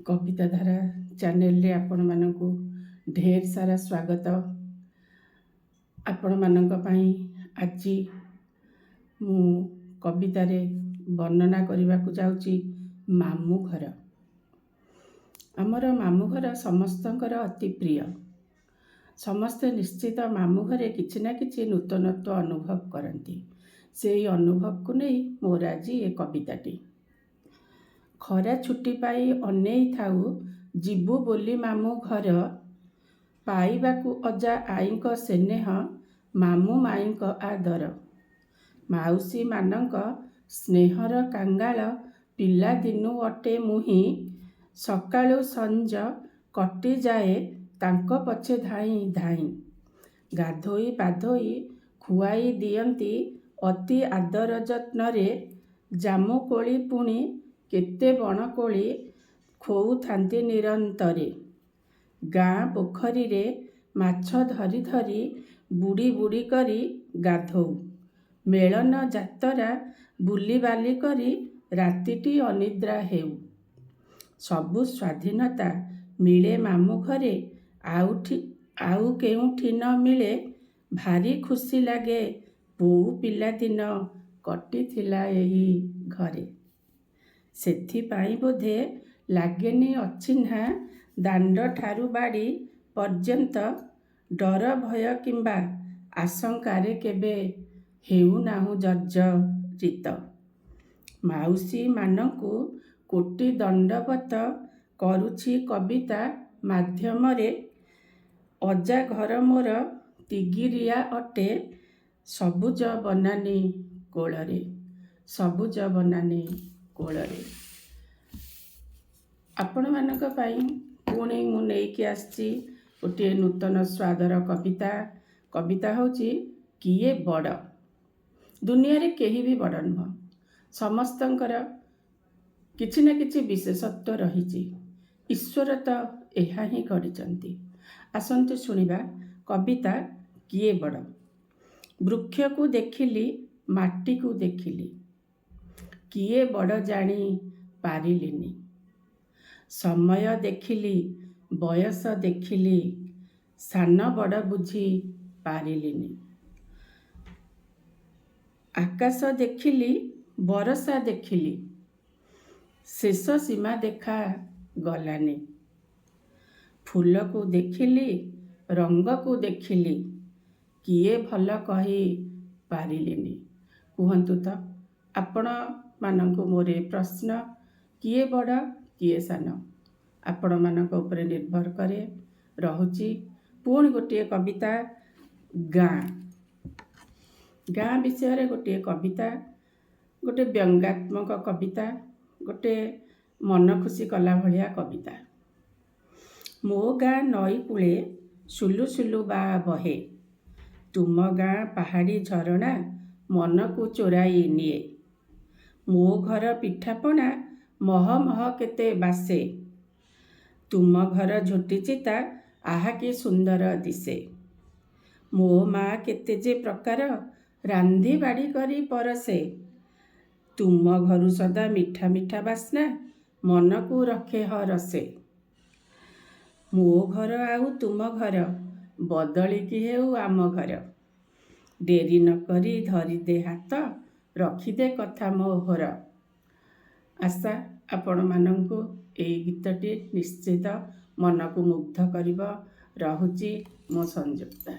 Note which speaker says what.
Speaker 1: कविता धारा चैनल रे आपण मानकु ढेर सारा स्वागत। आपण मानक पई आज मु कविता रे वर्णना करने को जाऊँगी मामू घर। आमर मामू घर समस्तंकर अति प्रिय। समस्ते निश्चित मामू घरे किछि ना किछि नूतनत्व अनुभव करती। से अनुभव को नहीं मोर आज ये कविताटी। खरा छुट्टी पाई अनेई थाऊ जीवु बोली मामू घर। पाइबाकु अजा आईक स्नेह मामू माईक आदर। माउसी मानक स्नेहर कांगाल पिला दिनु अटे मुही। सकाळु संज कटि जाए तांको पछे धाई धाई। गाधोई पाधोई खुआई दियंती अति आदर जत्नरे। जामुकोली पुणी केते बणकोली खोउ थांती निरंतरे। गाँ पोखरी रे माछ धरी धरी बुड़ी बुड़ी करी गाधौ। मेलन जातरा बुली बाली करी रातिटी अनिद्रा हेउ। सबु स्वाधीनता मिले मामू घरे आउ केउठी न मिले। भारी खुशी लागे बोउ पिला दिन कटिथिला एही घरे। सेथिपाई बोधे लागेनी अचिन्हा दांड ठारू बाड़ी पर्यंत। डर भय किंबा आशंकारे केबे हेउ नाहु जर्जरित। माउसी मानकु कोटि दंडवत करुछि कविता माध्यमरे। अजा घर मोर तिगिरिया अटे सबुज बनानी कोଳରେ। सबुज बनानी कोଳରେ। आपण मानक पई पुणी मु नेकी आछि गोटे नूतन स्वादर कविता। कविता होची किए बड़। दुनिया रे केही भी बड़ नुह। समस्तंकर किछि ना किछि विशेषत्व रहिछि। ईश्वर तो एहा ही करिसंती। आसंतु सुनिबा कविता किए बड़। वृक्ष को देखिली माटी को देखिली। किए बड़ जानी पारिलिनी। समय देखिली बयस देखिली सान बड़ बुझी पारिलिनी। आकाश देखिली बरसा देखिली शेष सीमा देखा गलानी। फूल को देखिली रंग को देखिली किए भल कही पारिलिनी। कुहंतु तो आपण मानकु मोरे प्रश्न किए बड़ किए सान आपण मानक उपरे निर्भर करे रहुची। पुणी गोटे कविता गाँ। गाँ विषय गोटे कविता गोटे व्यंग्यात्मक कविता गोटे मन खुशी कला भलिया कविता। मो गाँ नई कूले सुलु सुलु बा बहे। तुम गाँ पहाड़ी झरणा मन को चोराई निए। मो घर पिठापଣା मह मह केते बासे। तुम घर झोटी चिता आहा कि सुंदर दिसे। मो माँ केते जे प्रकार रांधी बाड़ी करी परसे। तुम घरु सदा मिठा मिठा बास्ना मन को रखे हरसे। मो घर आउ तुम घर बदलिकी हेउ आम घर। डेरी न करी धरी दे हाथ रखिदे कथा मोहर। आशा आपण मानंकु एई गीतटी निश्चित मन को मुग्ध करिब। रहुची मो संयुक्ता।